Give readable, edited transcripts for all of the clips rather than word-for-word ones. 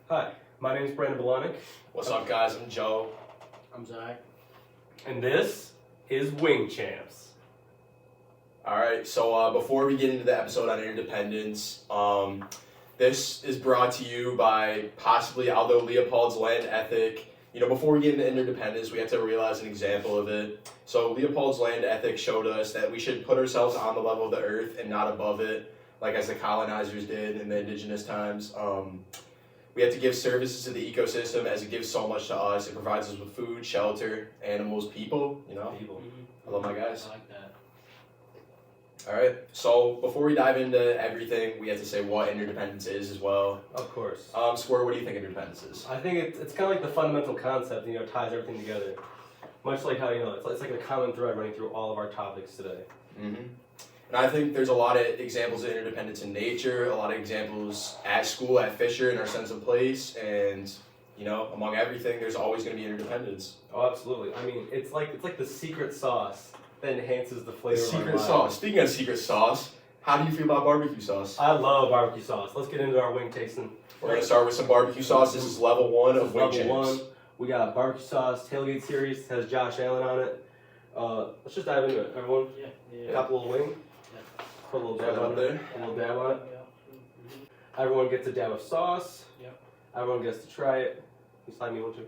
Hi, my name is Brandon Bolanek. What's up, guys? I'm Joe. I'm Zach. And this is Wing Champs. All right, so before we get into the episode on interdependence, this is brought to you by possibly Aldo Leopold's land ethic. You know, before we get into interdependence, we have to realize an example of it. So Leopold's land ethic showed us that we should put ourselves on the level of the earth and not above it, like as the colonizers did in the indigenous times. We have to give services to the ecosystem as it gives so much to us. It provides us with food, shelter, animals, people, you know. People. I love my guys. I like that. All right, so before we dive into everything, we have to say what interdependence is as well. Of course. Square, what do you think interdependence is? I think it's kind of like the fundamental concept, ties everything together. Much like how, it's like a common thread running through all of our topics today. Mm-hmm. And I think there's a lot of examples of interdependence in nature, a lot of examples at school, at Fisher, in our sense of place, and, among everything, there's always going to be interdependence. Oh, absolutely. I mean, it's like the secret sauce that enhances the flavor of our Secret lives. sauce. Speaking of secret sauce, how do you feel about barbecue sauce? I love barbecue sauce. Let's get into our wing tasting. We're going to start with some barbecue sauce. This is level 1 of Wing Level Champs. 1. We got barbecue sauce, tailgate series, has Josh Allen on it. Let's just dive into it, everyone. Yeah. Got a little wing. Yeah. Put a little Put dab it on up it. there. A little dab on it. Yeah. Everyone gets a dab of sauce. Yep. Everyone gets to try it. You slide me one too.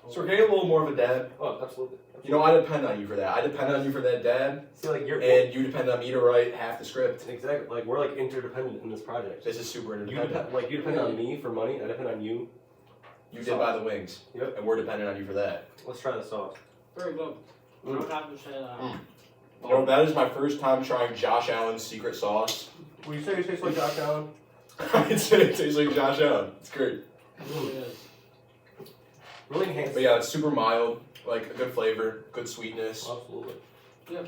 So we're getting a little more of a dab. Oh, absolutely. You know, I depend on you for that. I depend on you for that dab, See, like you're and you depend on me to write half the script. exactly like we're like interdependent in this project. This is super You interdependent. you depend on me for money, and I depend on you. You did buy the wings, Yep. and we're dependent on you for that. Let's try the sauce. Very good. I don't have to say that. You know, that is my first time trying Josh Allen's secret sauce. Will you say it tastes like Josh Allen? I can say it tastes like Josh Allen. It's great. It really is. Really enhanced. But yeah, it's super mild, like a good flavor, good sweetness. Absolutely. Yep.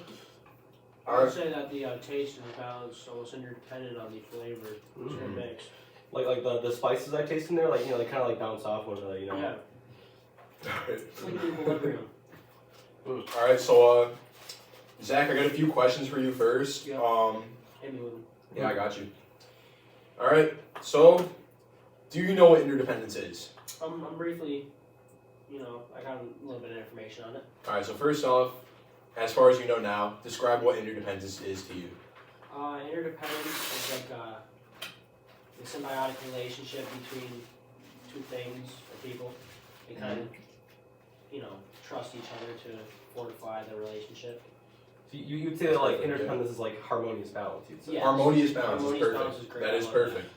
I All would right. say that the taste and balance almost interdependent on the flavor. It's Mhm. a mix. Like the spices I taste in there, they kind of like bounce off one another. Yeah. It's like an equilibrium. All right, so Zach, I got a few questions for you first. Yeah. Hit me with them. Yeah, I got you. All right, so do you know what interdependence is? I'm briefly, I got a little bit of information on it. All right, so first off, as far as you know now, describe what interdependence is to you. Interdependence is like a symbiotic relationship between two things or people. They kind of, trust each other to fortify the relationship. So you'd say that like interdependence is like harmonious balance. You'd say. Yeah. Harmonious balance Harmonious is perfect. balance is great. That I is love perfect.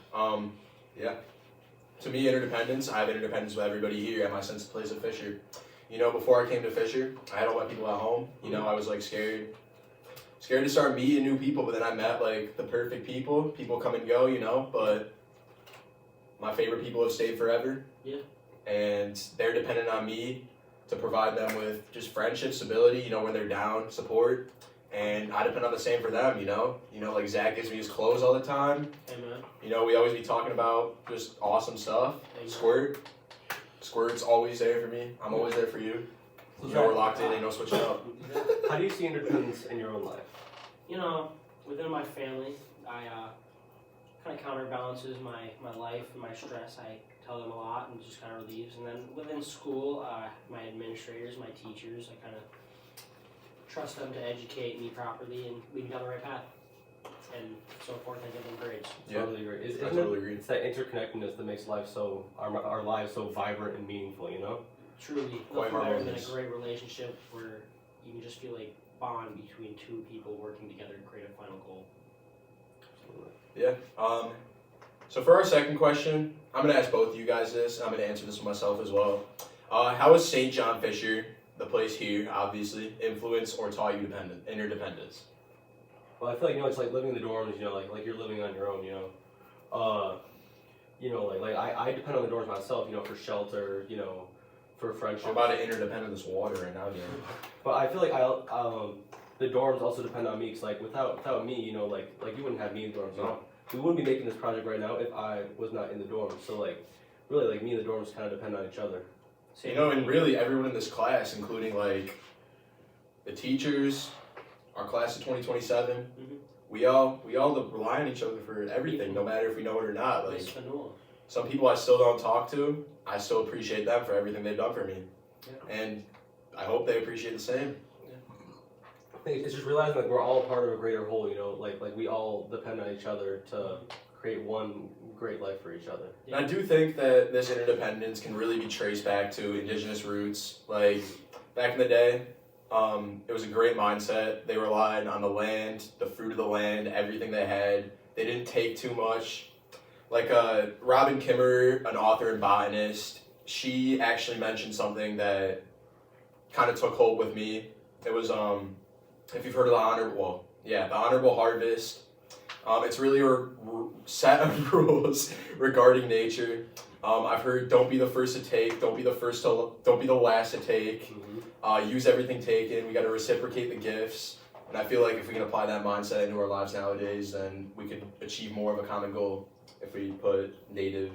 Yeah. To me, interdependence, I have interdependence with everybody here at my sense of place at Fisher. Before I came to Fisher, I had all my people at home. I was like scared to start meeting new people, but then I met like the perfect people. People come and go, but my favorite people have stayed forever. Yeah. And they're dependent on me to provide them with just friendship, stability, when they're down, support. And I depend on the same for them, like Zach gives me his clothes all the time. Amen. We always be talking about just awesome stuff. Amen. Squirt's always there for me. I'm always there for you. So We're locked in, ain't no switching up. how do you see interdependence in your own life? Within my family, I kind of counterbalances my life and my stress. I tell them a lot and just kind of relieves. And then within school, my administrators, my teachers, I kind of trust them to educate me properly and lead me down the right path. And so forth, I give them grades. Yeah. Totally agree. I Isn't totally it? agree. It's that interconnectedness that makes life our lives so vibrant and meaningful. Truly, Quite nothing better than a harmonious. great relationship where you can just feel like bond between two people working together to create a final goal. Yeah. So for our second question, I'm gonna ask both of you guys this. I'm gonna answer this myself as well. How has St. John Fisher, the place here, obviously, influenced or taught you interdependence? Well, I feel like it's like living in the dorms. Like you're living on your own. I depend on the dorms myself. For shelter. For friendship. I'm about to interdepend on this water right now, dude. But I feel like the dorms also depend on me. Cause like without me, like you wouldn't have me in the dorms. No. We wouldn't be making this project right now if I was not in the dorms. So really me and the dorms kind of depend on each other. And really everyone in this class, including like the teachers, our class of 2027, Mhm. we all rely on each other for everything, no matter if we know it or not. Like, Miss Fanula. some people I still don't talk to, I still appreciate them for everything they've done for me. Yeah. And I hope they appreciate the same. I think it's just realizing like we're all part of a greater whole, like we all depend on each other to create one great life for each other. And I do think that this interdependence can really be traced back to indigenous roots. Like, back in the day, it was a great mindset. They relied on the land, the fruit of the land, everything they had. They didn't take too much. Like Robin Kimmerer, an author and botanist, she actually mentioned something that kind of took hold with me. It was, if you've heard of the Honorable Harvest. It's really a set of rules regarding nature. I've heard don't be the first to take, don't be the last to take. Use everything taken. We got to reciprocate the gifts. And I feel like if we can apply that mindset into our lives nowadays, then we could achieve more of a common goal if we put native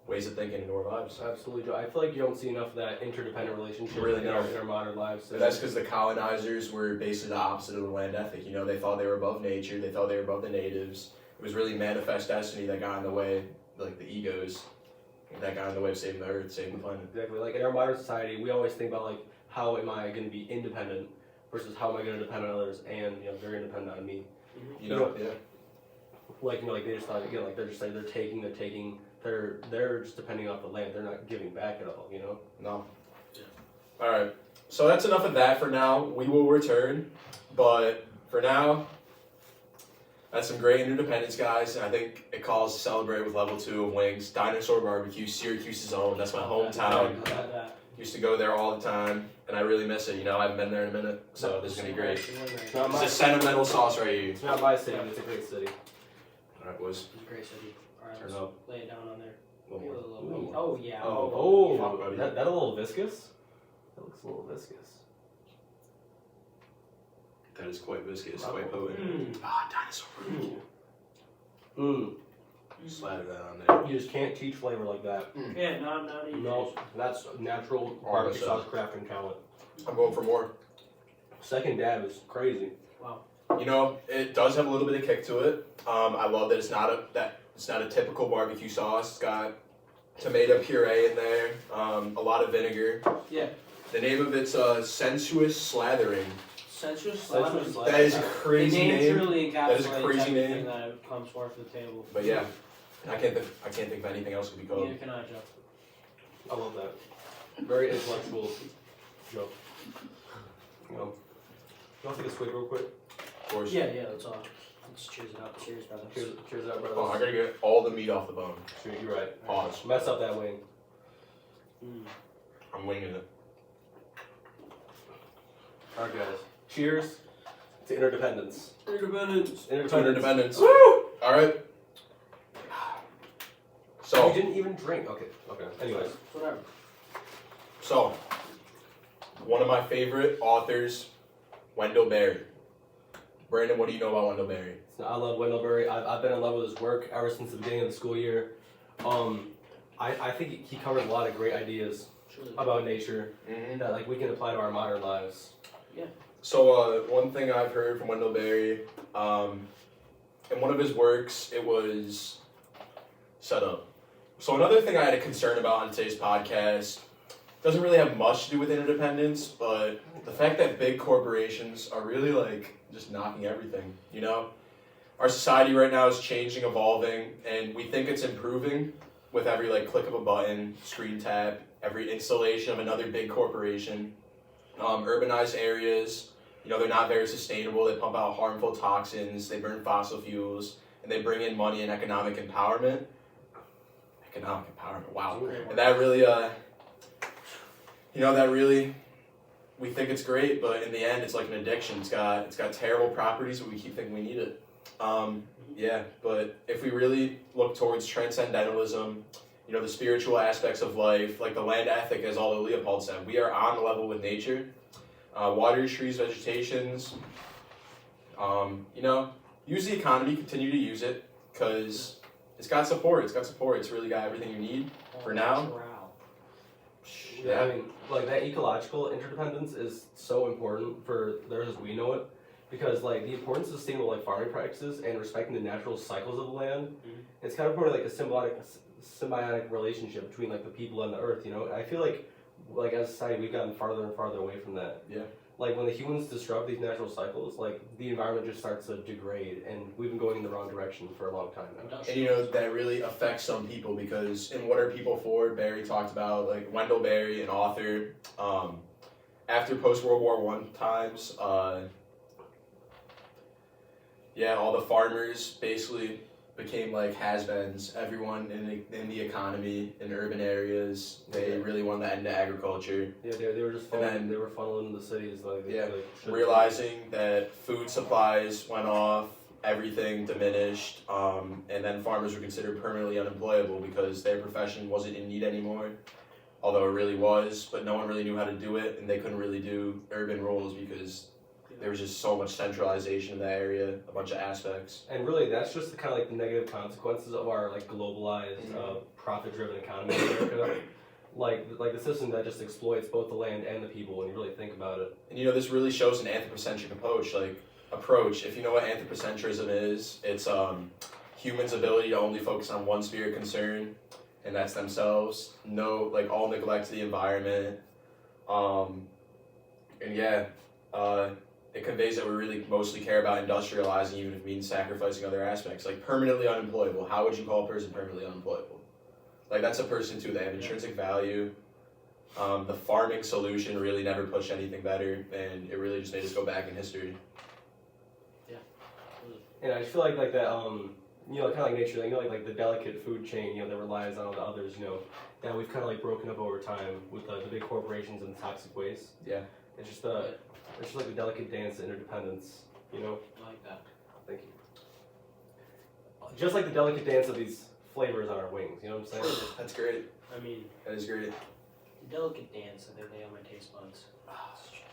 ways of thinking into our lives. Absolutely, Joe. I feel like you don't see enough of that interdependent relationship Really in our modern lives. But that's because the colonizers were basically the opposite of the land ethic. You know, they thought they were above nature. They thought they were above the natives. It was really manifest destiny that got in the way, like the egos, that got in the way of saving the earth, saving the planet. Exactly. Like in our modern society, we always think about like how am I going to be independent versus how am I going to depend on others, and they're going to depend on me. You know, yeah. Like like they just thought again, like they're just saying they're taking, they're just depending off the land. They're not giving back at all. No. Yeah. All right. So that's enough of that for now. We will return, but for now, that's some great interdependence, guys. And I think it calls to celebrate with level 2 of Wings, Dinosaur Barbecue, Syracuse's own. That's my hometown. Used to go there all the time, and I really miss it. I haven't been there in a minute, so this is gonna be great. It's not It's my a sentimental sauce right here. It's not my city, but it's a great city. All right, boys. It's a great city. Alright, Turn let's up. lay it down on there. One Maybe more. a little One bit. more. Oh, yeah. Oh, yeah. that a little viscous? That looks a little viscous. That is quite viscous, Wow. quite potent. Dinosaur barbecue. Mmm. Slather that on there. You just can't teach flavor like that. Yeah, not even. No, that's natural Oh, barbecue that's sauce crafting talent. I'm going for more. Second dab is crazy. It does have a little bit of kick to it. I love that it's not a typical barbecue sauce. It's got tomato puree in there, a lot of vinegar. Yeah. The name of it's Sensuous Slathering. Sensuous Sensuous Slathering. That is a The crazy name name. truly That is a encapsulates crazy everything name. that comes forth to the table. But yeah, I can't think of anything else could be called. Neither can I, Joe. I love that. Very intellectual joke. You want to take a swig real quick? Of course. Yeah, let's cheers it up. Cheers, brothers. Cheers out, brothers. Oh, I gotta get all the meat off the bone. Shoot, you're right. Pause. Mess up that wing. I'm winging it. Alright, guys. Cheers to interdependence. Independence. Interdependence. Woo! All right. You didn't even drink. Okay. Anyways. Whatever. So, one of my favorite authors, Wendell Berry. Brandon, what do you know about Wendell Berry? I love Wendell Berry. I've been in love with his work ever since the beginning of the school year. I think he covered a lot of great ideas Truly. about nature Mm-hmm. that we can apply to our modern lives. So, one thing I've heard from Wendell Berry, in one of his works, it was set up. So another thing I had a concern about on today's podcast doesn't really have much to do with interdependence, but the fact that big corporations are really just knocking everything, Our society right now is changing, evolving, and we think it's improving with every click of a button, screen tap, every installation of another big corporation. Urbanized areas, they're not very sustainable. They pump out harmful toxins, they burn fossil fuels, and they bring in money and economic empowerment. Wow. And that really, we think it's great, but in the end, it's like an addiction. It's got terrible properties, but we keep thinking we need it. Yeah, but if we really look towards transcendentalism, the spiritual aspects of life, like the land ethic, as Aldo Leopold said, we are on level with nature. Water, trees, vegetations. Use the economy, continue to use it, because it's got support. It's really got everything you need for now. Yeah, I mean, that ecological interdependence is so important for theirs as we know it, because the importance of sustainable farming practices and respecting the natural cycles of the land, it's kind of more like a symbiotic relationship between like the people and the earth. You know, I feel like as a society we've gotten farther and farther away from that. Yeah. Like when the humans disrupt these natural cycles, like the environment just starts to degrade, and we've been going in the wrong direction for a long time now. And you know, that really affects some people because, and what are people for? Barry talked about, like Wendell Berry, an author, after post-World War I times, yeah, all the farmers basically became like has-beens. Everyone in the economy, in urban areas, they really wanted to end agriculture. Yeah, they were just then- they were funneling into the cities like they, Yeah, like, shouldn't. Realizing that food supplies went off, everything diminished, and then farmers were considered permanently unemployable because their profession wasn't in need anymore, although it really was, but no one really knew how to do it, and they couldn't really do urban roles because there was just so much centralization in that area, a bunch of aspects. And really, that's just the kind of like the negative consequences of our like globalized, profit-driven economy in America. Like the system that just exploits both the land and the people. When you really think about it. And you know, this really shows an anthropocentric approach. If you know what anthropocentrism is, it's humans' ability to only focus on one sphere of concern, and that's themselves. No, like all neglect to the environment. And yeah, it conveys that we really mostly care about industrializing, even if it means sacrificing other aspects. Like permanently unemployable. How would you call a person permanently unemployable? Like that's a person too. They have intrinsic value. The farming solution really never pushed anything better, and it really just made us go back in history. And I just feel like that, you know, kind of like nature, you know, like the delicate food chain, you know, that relies on all the others, you know, that we've kind of like broken up over time with the big corporations and toxic waste. Yeah. It's just like the delicate dance of interdependence, you know. I like that. Thank you. Just like the delicate dance of these flavors on our wings, you know what I'm saying? That's great. I mean, That is great. delicate dance the other day on my taste buds.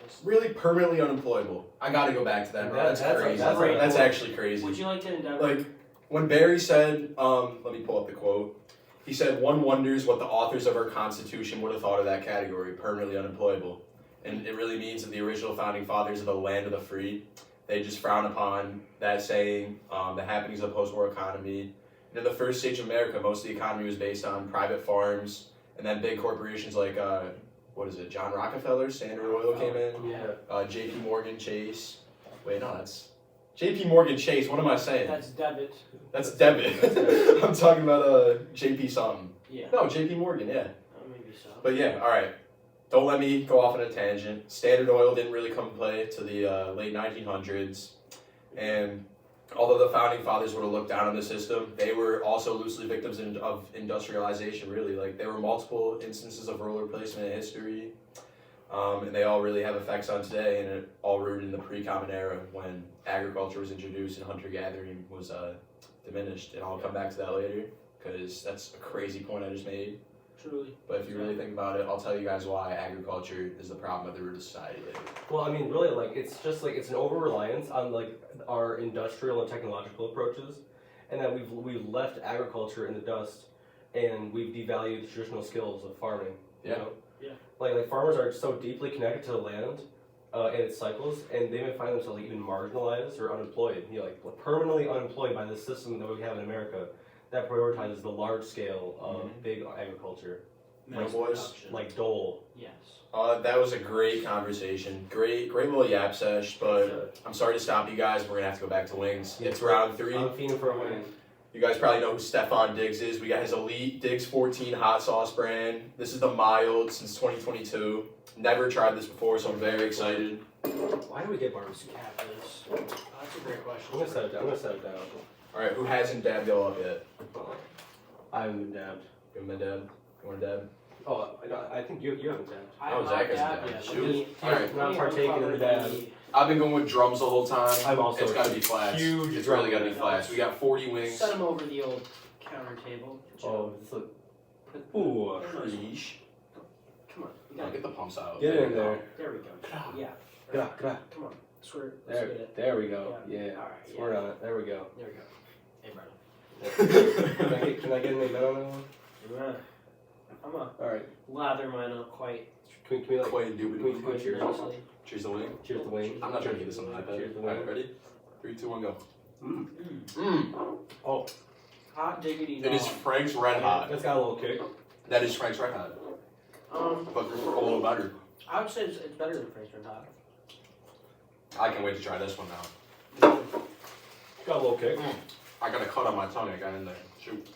It's just- Really permanently unemployable. I gotta go back to that, bro. That's crazy. that's That's cool. actually crazy. Would you like to endeavor? Like, when Barry said, let me pull up the quote. He said, "One wonders what the authors of our Constitution would have thought of that category, permanently unemployable." And it really means that the original founding fathers of the land of the free, they just frown upon that saying, the happenings of the post-war economy. And in the first stage of America, most of the economy was based on private farms, and then big corporations like, John Rockefeller, Standard Oil came in, Yeah. J.P. Morgan Chase. Wait, no, that's J.P. Morgan Chase. What am I saying? That's debit. That's debit. I'm talking about J.P. something. Yeah. No, J.P. Morgan, yeah. Maybe so. But yeah, all right. Don't let me go off on a tangent. Standard Oil didn't really come to play to the late 1900s, and although the founding fathers would have looked down on the system, they were also loosely victims of industrialization. Really, like there were multiple instances of rural replacement in history, and they all really have effects on today, and it all rooted in the pre-common era when agriculture was introduced and hunter-gathering was diminished. And I'll come back to that later because that's a crazy point I just made. Truly. But if you really think about it, I'll tell you guys why agriculture is the problem at the root of society later. Well, I mean, really, like it's just like it's an over-reliance on like our industrial and technological approaches, and that we've left agriculture in the dust, and we've devalued the traditional skills of farming. You Yeah. know? Yeah. Like farmers are so deeply connected to the land and its cycles, and they may find themselves even marginalized or unemployed. You know, like permanently unemployed by the system that we have in America that prioritizes the large scale of big agriculture, Like boys, production. like Dole. Yes. That was a great conversation. Great little yap sesh, but I'm sorry to stop you guys. We're gonna have to go back to wings. It's round 3. I'm fiending for a win. You guys probably know who Stefan Diggs is. We got his elite Diggs 14 hot sauce brand. This is the mild since 2022. Never tried this before, so I'm very excited. Why do we get barbecue? Capitals. That's a great question. I'm gonna set it down. All right, who hasn't dabbed y'all up yet? I haven't been dabbed. You haven't been dabbed? You want to dab? Oh, I think you haven't dabbed. Oh, Zach hasn't dabbed. Shoot. Alright. Not partaking in the dab. I've been going with drums the whole time. I'm also It's gotta be flats. huge It's drum really gotta be fan. flats. We got 40 wings. Set them over the old counter table. Oh, this look. Ooh. Yeesh. Come on. We Now got get the pumps out. Get in there. There we go. Yeah. Get out. Come on. Swear. Let's get it. There we go. Yeah. Alright. Swear on it. There we go. There we go. Hey, brother. Can I get any men on that one? I'm gonna Alright. lather mine up quite Can we like, Quite can we cheers? nicely. Cheers the wing. Cheers the wing. I'm not trying to get this on the iPad. Cheers the Alright, wing. ready? 3, 2, 1, go. Mm. Mmm. Oh. Hot diggity It is dog. Frank's Red Hot. It's got a little kick. That is Frank's Red Hot, but a little better. I would say it's better than Frank's Red Hot. I can't wait to try this one now. It's got a little kick. I got a cut on my tongue. I got in there. Shoot.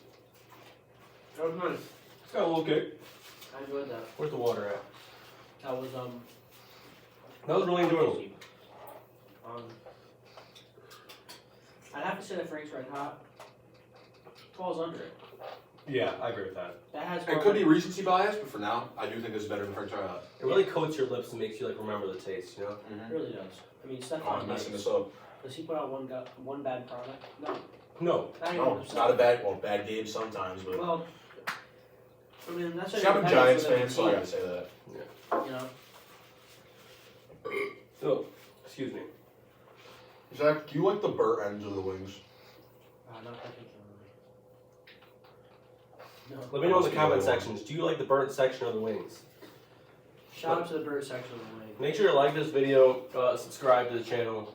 That was nice. It's got a little kick. I enjoyed that. Where's the water at? That was That was really enjoyable. I'd have to say that Frank's Red Hot falls under it. Yeah, I agree with that. That has It could be recency bias, but for now, I do think this is better than Frank's Red Hot. It really coats your lips and makes you like remember the taste, you know? It really does. I mean, Oh, Stefan I'm messing Diggs. this up. Does he put out one bad product? No. No. Not even No, it's not a himself. bad game sometimes, but Well, I mean, that's I'm a Giants fan, so I gotta say that. You know, Oh, excuse me. Zach, do you like the burnt ends of the wings? not particularly. No. Let me know in the comment sections. Do you like the burnt section of the wings? Shout out to the bird section of the wing. Make sure to like this video, subscribe to the channel,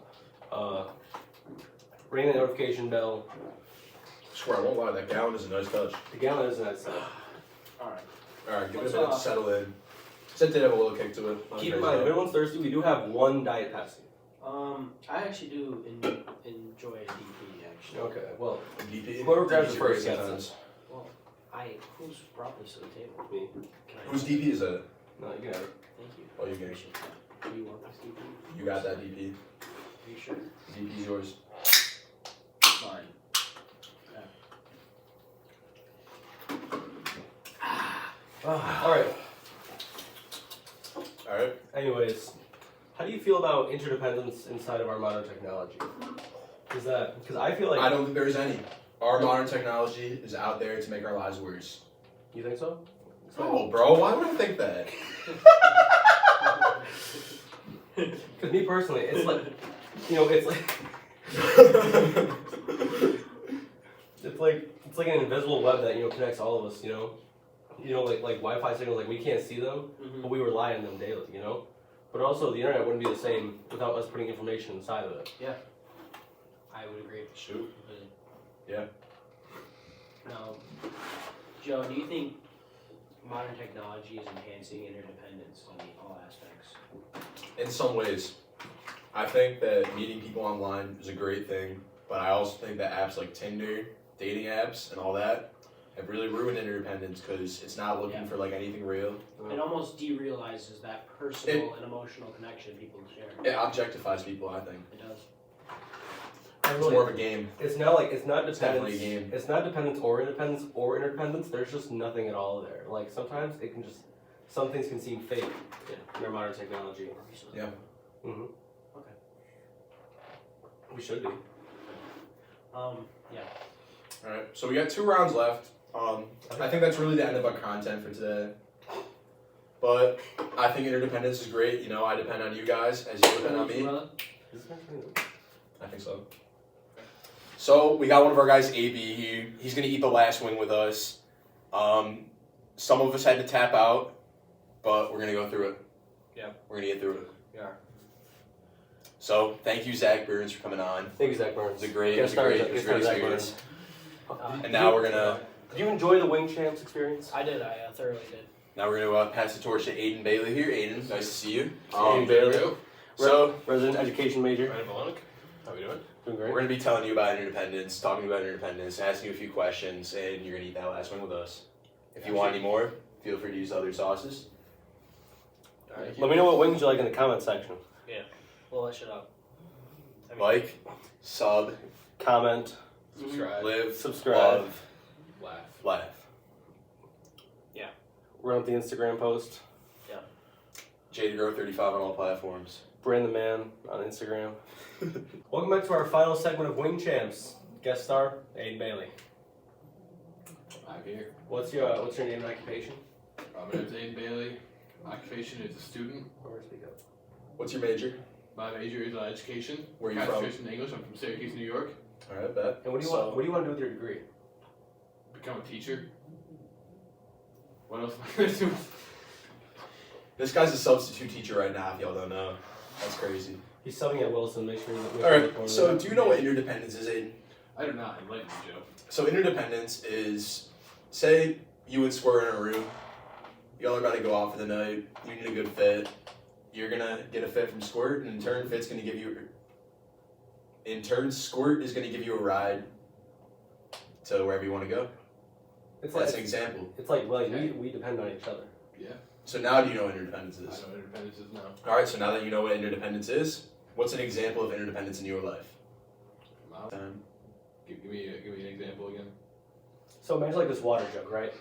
ring the notification bell. I swear, I won't lie, that gallon is a nice touch. The gallon is nice. Alright. Alright, give it a What's minute to up? settle in. It did have a little kick to it. Keep in mind, if anyone's thirsty, we do have one Diet Pepsi. I actually do enjoy a DP, actually. Okay, well, DP. whoever grabs DP's it a great first gets defense. Well, who's brought this to the table? me. Can I Whose DP is that? No, you can have it. Thank you. Oh, you get it. Do you want this DP? You got that DP. Are you sure? DP's yours. Fine. Alright, Alright. anyways, how do you feel about interdependence inside of our modern technology? Because I feel like. I don't think there's any. Our modern technology is out there to make our lives worse. You think so? No, bro, why would I think that? Because me personally, it's like, you know, it's like. It's like an invisible web that, you know, connects all of us, you know? You know, like Wi-Fi signals, like we can't see them, but we rely on them daily, you know? But also the internet wouldn't be the same without us putting information inside of it. I would agree. Shoot. Completely. Yeah. Now, Joe, do you think modern technology is enhancing interdependence in all aspects? In some ways, I think that meeting people online is a great thing, but I also think that apps like Tinder, dating apps, and all that have really ruined interdependence because it's not looking for like anything real. It almost derealizes that personal and emotional connection people share. It objectifies people, I think. It does. It's more of a game. It's not like it's not It's dependence. definitely a game. It's not dependence or independence or interdependence. There's just nothing at all there. Like sometimes it can just some things can seem fake in our modern technology. Yeah. Mm-hmm. Okay. We should be. Yeah. Alright, so we got 2 rounds left. I think that's really the end of our content for today. But I think interdependence is great. You know, I depend on you guys as you depend on me. Is this actually- I think so. So we got one of our guys, AB. He's gonna eat the last wing with us. Some of us had to tap out, but we're gonna go through it. Yeah. We're gonna get through it. We are. So thank you, Zach Burns, for coming on. Thank you, Zach It Burns. was a great, Guest star experience. Zach Burns. And now we're gonna Did you enjoy the Wing Champs experience? I did. I thoroughly did. pass the torch to Aiden Bailey here. Aiden, nice to see you. Aiden Bailey. So Resident education major. Ryan Malonic, how we doing? Doing we're great. gonna be telling you about interdependence, talking about interdependence, asking you a few questions, and you're gonna eat that last wing with us. If you want any more, feel free to use other sauces. Alright. Let me know what wings you like in the comment section. Well, that shut up. Like, sub, Comment, Subscribe, live, subscribe. love, laugh. laugh. Run up the Instagram post. JDGrow35 on all platforms. Brand the Man on Instagram. Welcome back to our final segment of Wing Champs. Guest star, Aiden Bailey. I'm here. What's your name and occupation? My name's Aiden Bailey. Occupation is a student. Or speak up. What's your major? My major is education. Where are you from? Concentration in English. I'm from Syracuse, New York. Alright, bet. And what do you want to do with your degree? Become a teacher. What else am I gonna do? This guy's a substitute teacher right now, if y'all don't know. That's crazy. He's subbing at Wilson. Make sure you. Alright, so do you know what interdependence is, Aiden? I do not. Enlighten me, Joe. So interdependence is, say you and Squirt in a room. Y'all are about to go out for the night. You need a good fit. You're gonna get a fit from Squirt, and in turn, Fit's gonna give you. In turn, Squirt is gonna give you a ride to wherever you want to go. It's That's like an example. it's like Okay. we depend on each other. Yeah. So now do you know what interdependence I is? know what independence is now. All right. So now that you know what interdependence is, what's an example of interdependence in your life? Wow. Give me an example again. So imagine like this water jug, right?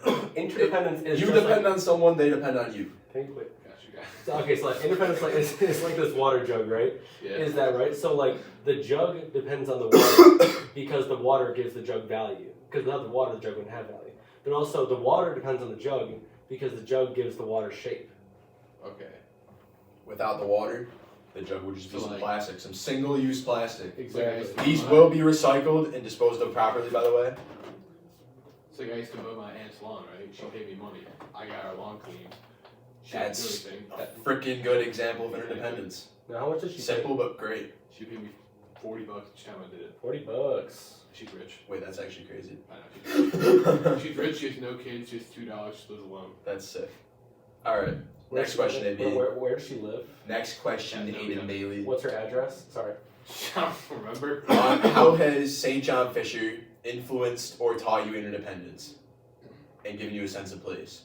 Yeah. Interdependence is You just depend like, on someone, they depend on you. Can you quit? Gotcha, guys. So, okay, so like independence like is like this water jug, right? Yeah. Is that right? So like the jug depends on the water because the water gives the jug value. Because without the water, the jug wouldn't have value. But also the water depends on the jug because the jug gives the water shape. Okay. Without the water, the jug would just be So, some like- plastic, some single-use plastic. Exactly. These will be recycled and disposed of properly, by the way. It's like I used to mow my aunt's lawn, right? She paid me money. I got her lawn clean. She That's didn't do a anything. freaking good example of interdependence. Now how much did she pay? Simple but great. She paid me $40 each time I did it. $40. She's rich. Wait, that's actually crazy. I know. She's rich. She has no kids. She has $2. She lives alone. That's sick. All right. Where Next she question, live? AB. Where does she live? Next question, Yeah, no, Aiden yeah. Bailey. What's her address? Sorry. I don't remember. How has St. John Fisher influenced or taught you interdependence and given you a sense of place?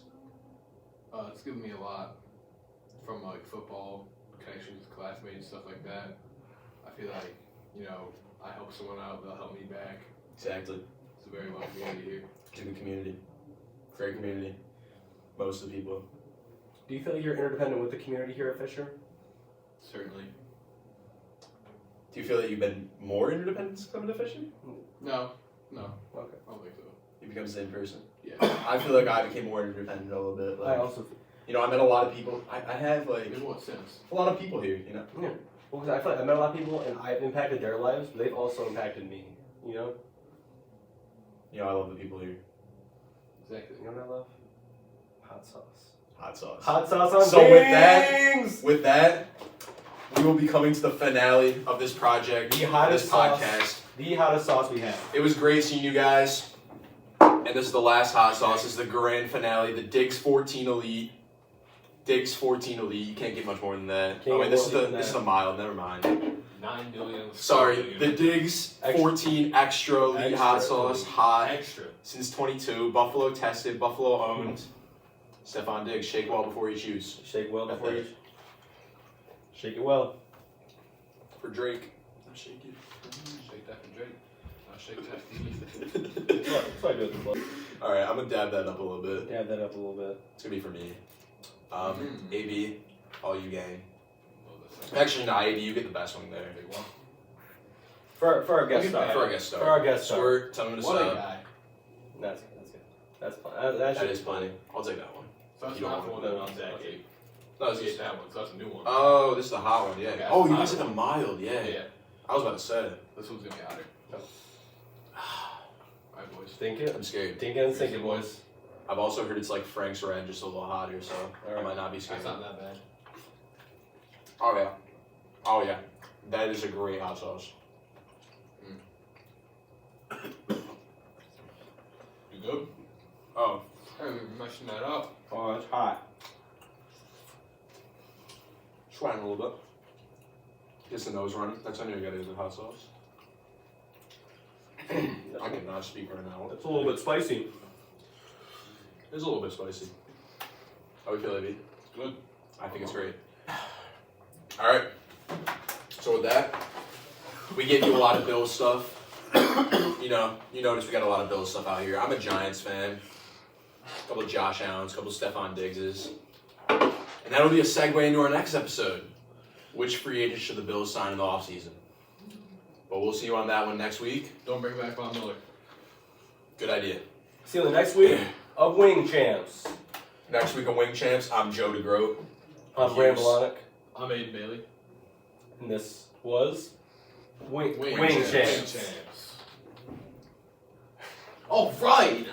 It's given me a lot from like football connections, classmates, stuff like that. I feel like, I help someone out, they'll help me back. Exactly. It's a very loving community here. It's a good community. Great community. Most of the people. Do you feel like you're interdependent with the community here at Fisher? Certainly. Do you feel that you've been more interdependent since coming to Fisher? No. Okay. I don't think so. You become the same person. Yeah. I feel like I became more interdependent a little bit. I Like, also I met a lot of people. I have like In what sense? a lot of people here, well, 'cause I feel like I met a lot of people and I've impacted their lives, but they've also impacted me. You know? I love the people here. Exactly. You know what I love? Hot sauce. Hot sauce. Hot sauce on So with that- wings! With that, we will be coming to the finale of this project, The hottest this sauce. podcast. The hottest sauce we have. It was great seeing you guys. And this is the last hot sauce. This is the grand finale, the Diggs 14 Elite. Diggs 14 Elite. You can't get much more than that. Can't Oh, get wait, this more is than this is that. the mild. Never mind. 9 billion. Sorry, the Diggs Extra. 14 Extra Elite Extra hot sauce, Elite. hot Extra. since 22. Buffalo tested, Buffalo owned. Stephon Diggs, shake well before you choose. Shake well before you. Shake it well. For Drake. I'll shake it. Shake that for Drake. I'll shake that. That's what I do with the blood. All right, I'm gonna dab that up a little bit. Dab that up a little bit. It's gonna be for me. Mm. AB, all you gang. Love this. Actually, no, AB, you get the best one there. Big one. For our guest Look at star. that. For our guest star. For our guest star. Squirt, tell him to What a stop. guy. That's good. That's fine. That is plenty. I'll take that one. So that's You don't not the want one it. that Zach ate. No, He ate that one, so that's a new one. Oh, this is the hot one, yeah. Okay, Oh, you that's guys the said the mild, yeah. Yeah. I was about to say. This one's gonna be hotter. No. Alright, boys. Think it. I'm scared. Think it and sink it, boys. I've also heard it's like Frank's Red, just a little hotter, so I Alright. might not be scared. That's not that bad. Oh, yeah. Oh, yeah. That is a great hot sauce. You good? Oh. Hey, we're meshing that up. Oh, it's hot. Sweating a little bit. Gets the nose running. That's how I knew you got into hot sauce. I cannot speak right now. It's a little bit spicy. It's a little bit spicy. How we feel, AB? It's good. I think it's great. Alright. So with that, we gave you a lot of Bills stuff. You notice we got a lot of Bills stuff out here. I'm a Giants fan. A couple of Josh Allens, a couple of Stephon Diggses. And that'll be a segue into our next episode. Which free agents should the Bills sign in the offseason? But we'll see you on that one next week. Don't bring back Bob Miller. Good idea. See you in the next week of Wing Champs. Next week on Wing Champs, I'm Joe DeGroat. I'm Bram Malonic, I'm Aiden Bailey. and this was Wing Wing Champs. Champs. All right.